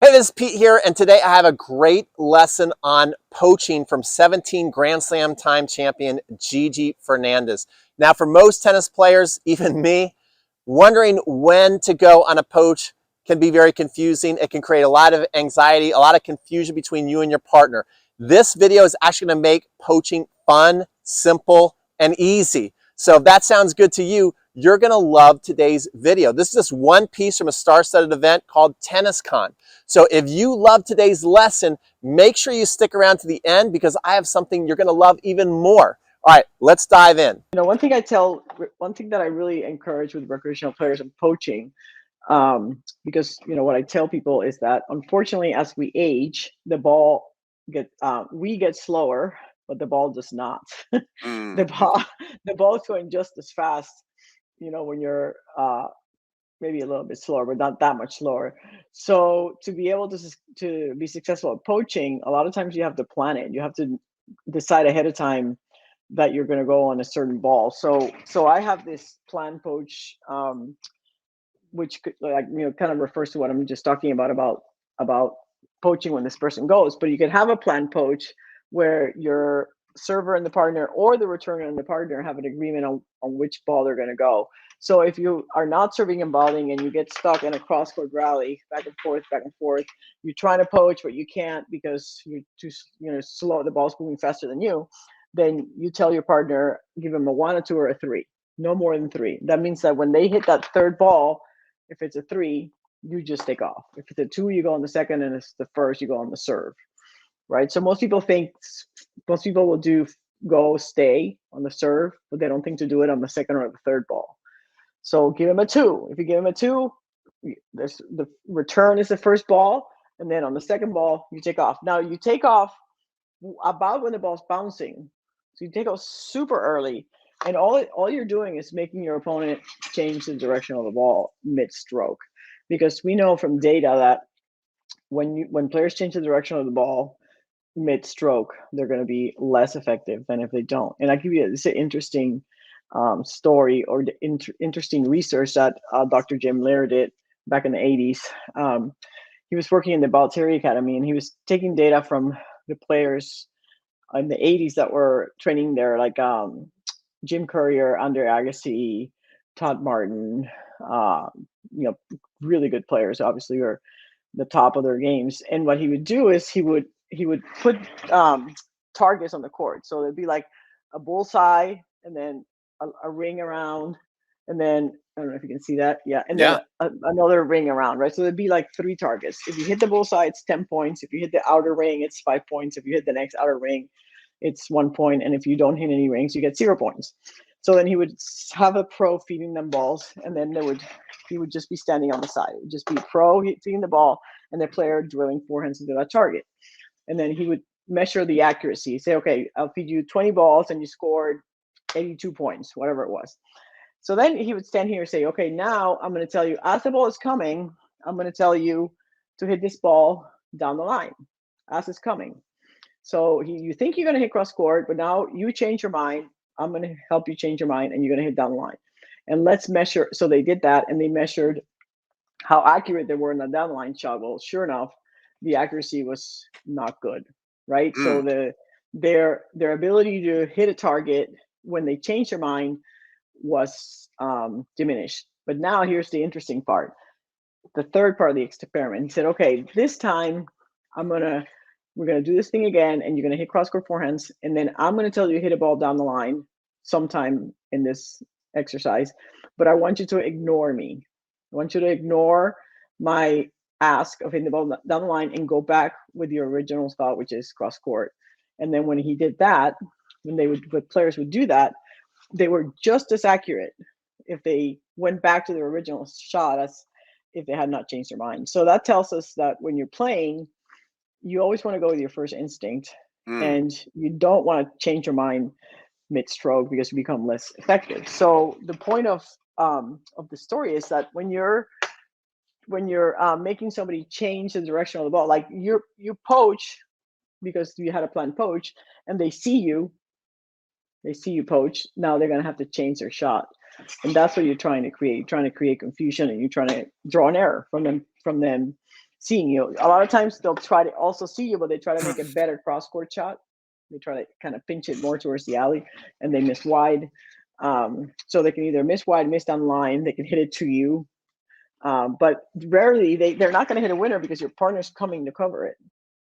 Hey, this is Pete here, and today I have a great lesson on poaching from 17 Grand Slam time champion Gigi Fernandez. Now, for most tennis players, even me, wondering when to go on a poach can be very confusing. It can create a lot of anxiety, a lot of confusion between you and your partner. This video is actually going to make poaching fun, simple, and easy. So if that sounds good to you, you're going to love today's video. This is just one piece from a star-studded event called TennisCon. So if you love today's lesson, make sure you stick around to the end because I have something you're going to love even more. All right, let's dive in. One thing that I really encourage with recreational players and poaching, because what I tell people is that unfortunately, as we age, we get slower, but the ball does not. the ball the ball's going just as fast. When you're maybe a little bit slower, but not that much slower. So to be able to be successful at poaching, a lot of times you have to plan it. You have to decide ahead of time that you're going to go on a certain ball. So I have this plan poach, which kind of refers to what I'm just talking about poaching when this person goes. But you can have a plan poach where your server and the partner or the returner and the partner have an agreement on which ball they're going to go. So if you are not serving and balling and you get stuck in a cross court rally, back and forth, you're trying to poach but you can't because you're too slow, the ball's moving faster than you, then you tell your partner, give them a 1, a 2, or a 3, no more than 3. That means that when they hit that third ball, if it's a 3, you just take off. If it's a 2, you go on the second, and if it's the first, you go on the serve, right? So most people will stay on the serve, but they don't think to do it on the second or the third ball. So give them a 2. If you give them a 2, the return is the first ball, and then on the second ball, you take off. Now you take off about when the ball's bouncing. So you take off super early, and all you're doing is making your opponent change the direction of the ball mid-stroke, because we know from data that when players change the direction of the ball mid-stroke, they're going to be less effective than if they don't. And I give you this interesting story or interesting research that Dr. Jim Lair did back in the 80s. He was working in the Baltieri Academy, and he was taking data from the players in the 80s that were training there, like Jim Courier, Andre Agassi, Todd Martin, really good players, obviously, were the top of their games. And what he would do is he would put targets on the court. So there'd be like a bullseye, and then a ring around, and then I don't know if you can see that. Yeah. And then another ring around, right? So there'd be like 3 targets. If you hit the bullseye, it's 10 points. If you hit the outer ring, it's 5 points. If you hit the next outer ring, it's 1 point. And if you don't hit any rings, you get 0 points. So then he would have a pro feeding them balls, and then he would just be standing on the side. It would just be pro feeding the ball and the player drilling forehands into that target. And then he would measure the accuracy. Say, okay, I'll feed you 20 balls and you scored 82 points, whatever it was. So then he would stand here and say, okay, now I'm going to tell you, as the ball is coming, I'm going to tell you to hit this ball down the line as it's coming. So you think you're going to hit cross court, but now you change your mind. I'm going to help you change your mind, and you're going to hit down the line. And let's measure. So they did that, and they measured how accurate they were in the down the line shot. Well, sure enough, the accuracy was not good, right? So their ability to hit a target when they changed their mind was diminished. But now here's the interesting part. The third part of the experiment. He said, okay, this time we're gonna do this thing again, and you're gonna hit cross court forehands, and then I'm gonna tell you to hit a ball down the line sometime in this exercise, but I want you to ignore me. I want you to ignore my ask of hitting the ball down the line and go back with your original thought, which is cross court. And then when he did that, when players would do that, they were just as accurate if they went back to their original shot as if they had not changed their mind. So that tells us that when you're playing, you always want to go with your first instinct, and you don't want to change your mind mid-stroke because you become less effective. So the point of the story is that when you're making somebody change the direction of the ball, like you poach because you had a planned poach, and they see you poach. Now they're going to have to change their shot, and that's what you're trying to create. You're trying to create confusion, and you're trying to draw an error from them seeing you. A lot of times they'll try to also see you, but they try to make a better cross court shot. They try to kind of pinch it more towards the alley, and they miss wide. So they can either miss wide, miss down the line. They can hit it to you, but rarely they're not going to hit a winner because your partner's coming to cover it,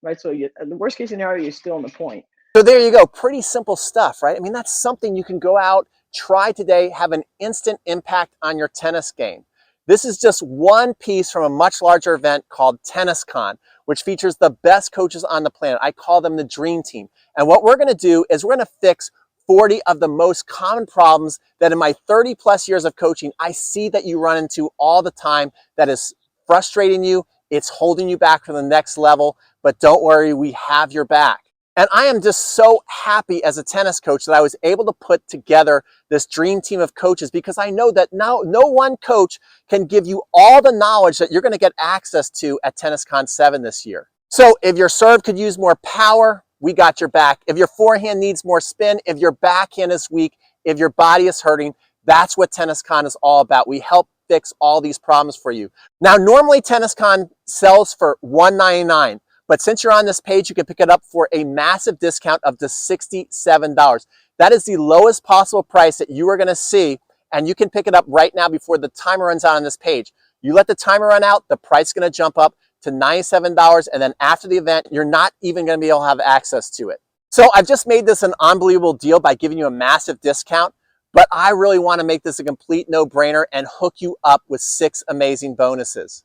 right? So the worst case scenario, you're still on the point. So there you go. Pretty simple stuff, right? I mean, that's something you can go out, try today, have an instant impact on your tennis game. This is just one piece from a much larger event called TennisCon, which features the best coaches on the planet. I call them the dream team. And what we're going to do is we're going to fix 40 of the most common problems that in my 30 plus years of coaching, I see that you run into all the time that is frustrating you. It's holding you back from the next level, but don't worry, we have your back. And I am just so happy as a tennis coach that I was able to put together this dream team of coaches, because I know that now no one coach can give you all the knowledge that you're going to get access to at TennisCon 7 this year. So if your serve could use more power, we got your back. If your forehand needs more spin, if your backhand is weak, if your body is hurting, that's what TennisCon is all about. We help fix all these problems for you. Now, normally TennisCon sells for $199. But since you're on this page, you can pick it up for a massive discount of the $67. That is the lowest possible price that you are going to see, and you can pick it up right now before the timer runs out on this page. You let the timer run out, the price is going to jump up to $97, and then after the event, you're not even going to be able to have access to it. So I've just made this an unbelievable deal by giving you a massive discount, but I really want to make this a complete no-brainer and hook you up with 6 amazing bonuses.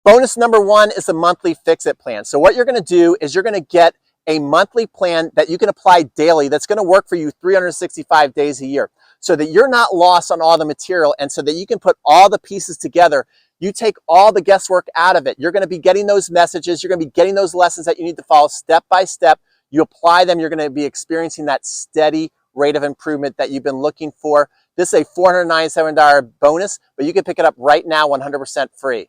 Bonus number 1 is the monthly fix-it plan. So what you're going to do is you're going to get a monthly plan that you can apply daily that's going to work for you 365 days a year, so that you're not lost on all the material and so that you can put all the pieces together. You take all the guesswork out of it. You're going to be getting those messages. You're going to be getting those lessons that you need to follow step by step. You apply them. You're going to be experiencing that steady rate of improvement that you've been looking for. This is a $497 bonus, but you can pick it up right now 100% free.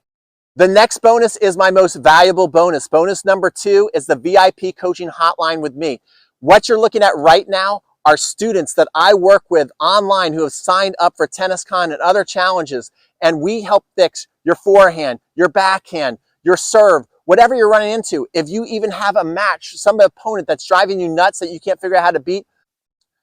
The next bonus is my most valuable bonus. Bonus number 2 is the VIP coaching hotline with me. What you're looking at right now are students that I work with online who have signed up for TennisCon and other challenges, and we help fix your forehand, your backhand, your serve, whatever you're running into. If you even have a match, some opponent that's driving you nuts that you can't figure out how to beat,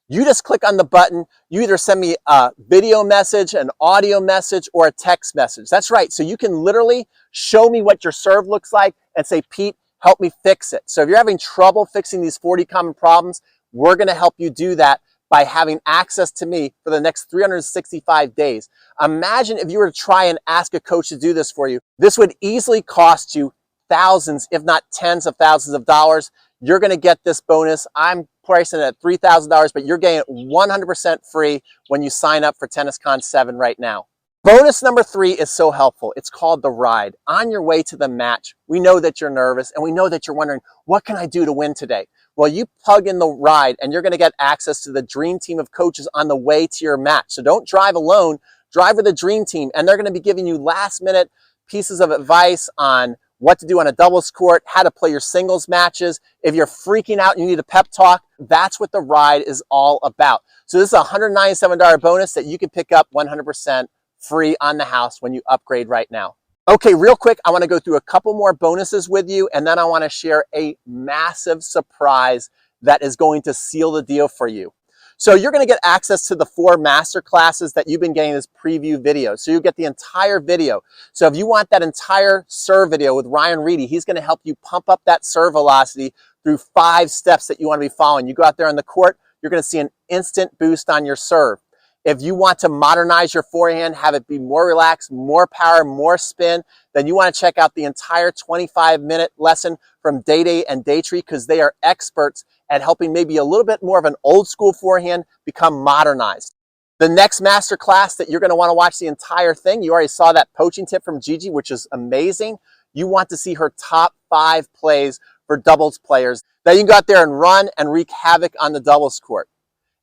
you just click on the button. You either send me a video message, an audio message, or a text message. That's right. So you can literally show me what your serve looks like and say, Pete, help me fix it. So if you're having trouble fixing these 40 common problems, we're going to help you do that by having access to me for the next 365 days. Imagine if you were to try and ask a coach to do this for you. This would easily cost you thousands, if not tens of thousands of dollars. You're going to get this bonus. I'm pricing it at $3,000, but you're getting it 100% free when you sign up for TennisCon 7 right now. Bonus number 3 is so helpful. It's called the ride. On your way to the match, we know that you're nervous and we know that you're wondering, what can I do to win today? Well, you plug in the ride and you're going to get access to the dream team of coaches on the way to your match. So don't drive alone, drive with a dream team, and they're going to be giving you last minute pieces of advice on what to do on a doubles court, how to play your singles matches. If you're freaking out and you need a pep talk, that's what the ride is all about. So this is a $197 bonus that you can pick up 100% free on the house when you upgrade right now. Okay, real quick, I want to go through a couple more bonuses with you, and then I want to share a massive surprise that is going to seal the deal for you. So you're going to get access to the 4 master classes that you've been getting as preview videos. So you get the entire video. So if you want that entire serve video with Ryan Reedy, he's going to help you pump up that serve velocity through 5 steps that you want to be following. You go out there on the court, you're going to see an instant boost on your serve. If you want to modernize your forehand, have it be more relaxed, more power, more spin, then you want to check out the entire 25-minute lesson from Day Day and Day Tree, because they are experts at helping maybe a little bit more of an old school forehand become modernized. The next master class that you're going to want to watch the entire thing, you already saw that poaching tip from Gigi, which is amazing. You want to see her top 5 plays for doubles players that you can go out there and run and wreak havoc on the doubles court.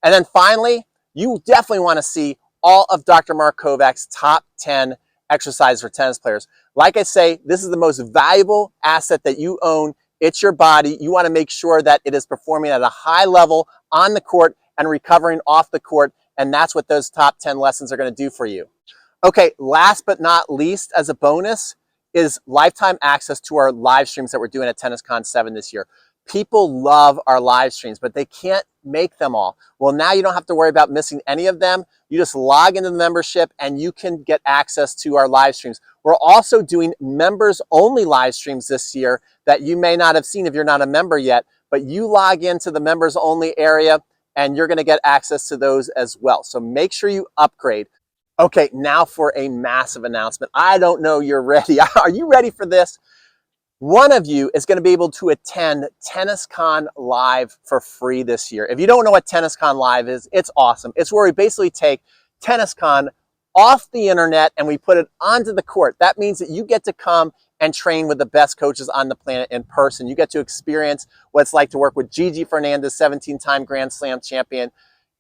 And then finally, you definitely want to see all of Dr. Mark Kovac's top 10 exercises for tennis players. Like I say, this is the most valuable asset that you own. It's your body. You want to make sure that it is performing at a high level on the court and recovering off the court. And that's what those top 10 lessons are going to do for you. Okay, last but not least, as a bonus, is lifetime access to our live streams that we're doing at TennisCon 7 this year. People love our live streams, but they can't make them all. Well, now you don't have to worry about missing any of them. You just log into the membership and you can get access to our live streams. We're also doing members only live streams this year that you may not have seen if you're not a member yet, but you log into the members only area and you're going to get access to those as well. So make sure you upgrade. Okay, now for a massive announcement. I don't know you're ready. Are you ready for this? One of you is going to be able to attend TennisCon Live for free this year. If you don't know what TennisCon Live is, it's awesome. It's where we basically take TennisCon off the internet and we put it onto the court. That means that you get to come and train with the best coaches on the planet in person. You get to experience what it's like to work with Gigi Fernandez, 17-time Grand Slam champion.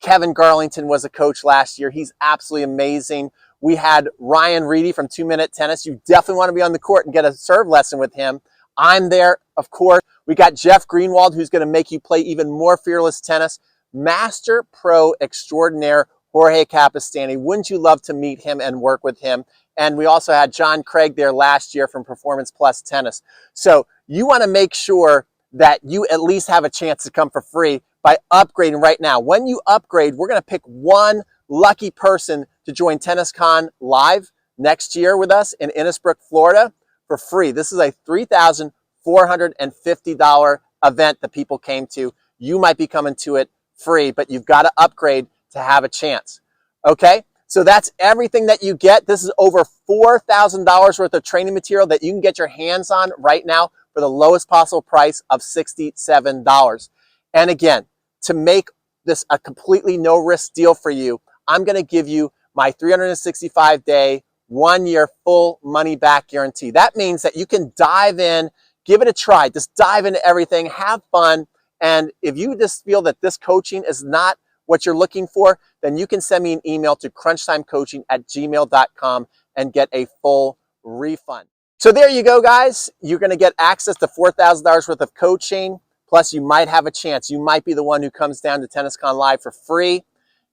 Kevin Garlington was a coach last year. He's absolutely amazing. We had Ryan Reedy from 2 Minute Tennis. You definitely want to be on the court and get a serve lesson with him. I'm there, of course. We got Jeff Greenwald, who's going to make you play even more fearless tennis. Master Pro Extraordinaire Jorge Capistani. Wouldn't you love to meet him and work with him? And we also had John Craig there last year from Performance Plus Tennis. So you want to make sure that you at least have a chance to come for free by upgrading right now. When you upgrade, we're going to pick one lucky person to join TennisCon Live next year with us in Innisbrook, Florida for free. This is a $3,450 event that people came to. You might be coming to it free, but you've got to upgrade to have a chance. Okay? So that's everything that you get. This is over $4,000 worth of training material that you can get your hands on right now for the lowest possible price of $67. And again, to make this a completely no-risk deal for you, I'm going to give you my 365-day, 1-year full money-back guarantee. That means that you can dive in, give it a try, just dive into everything, have fun, and if you just feel that this coaching is not what you're looking for, then you can send me an email to crunchtimecoaching@gmail.com and get a full refund. So there you go, guys. You're going to get access to $4,000 worth of coaching. Plus, you might have a chance. You might be the one who comes down to TennisCon Live for free.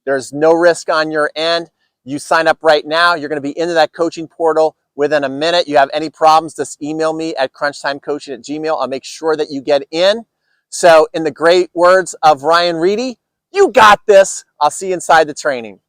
There's no risk on your end. You sign up right now. You're going to be into that coaching portal within a minute. You have any problems, just email me at crunchtimecoaching@gmail. I'll make sure that you get in. So in the great words of Ryan Reedy, you got this. I'll see you inside the training.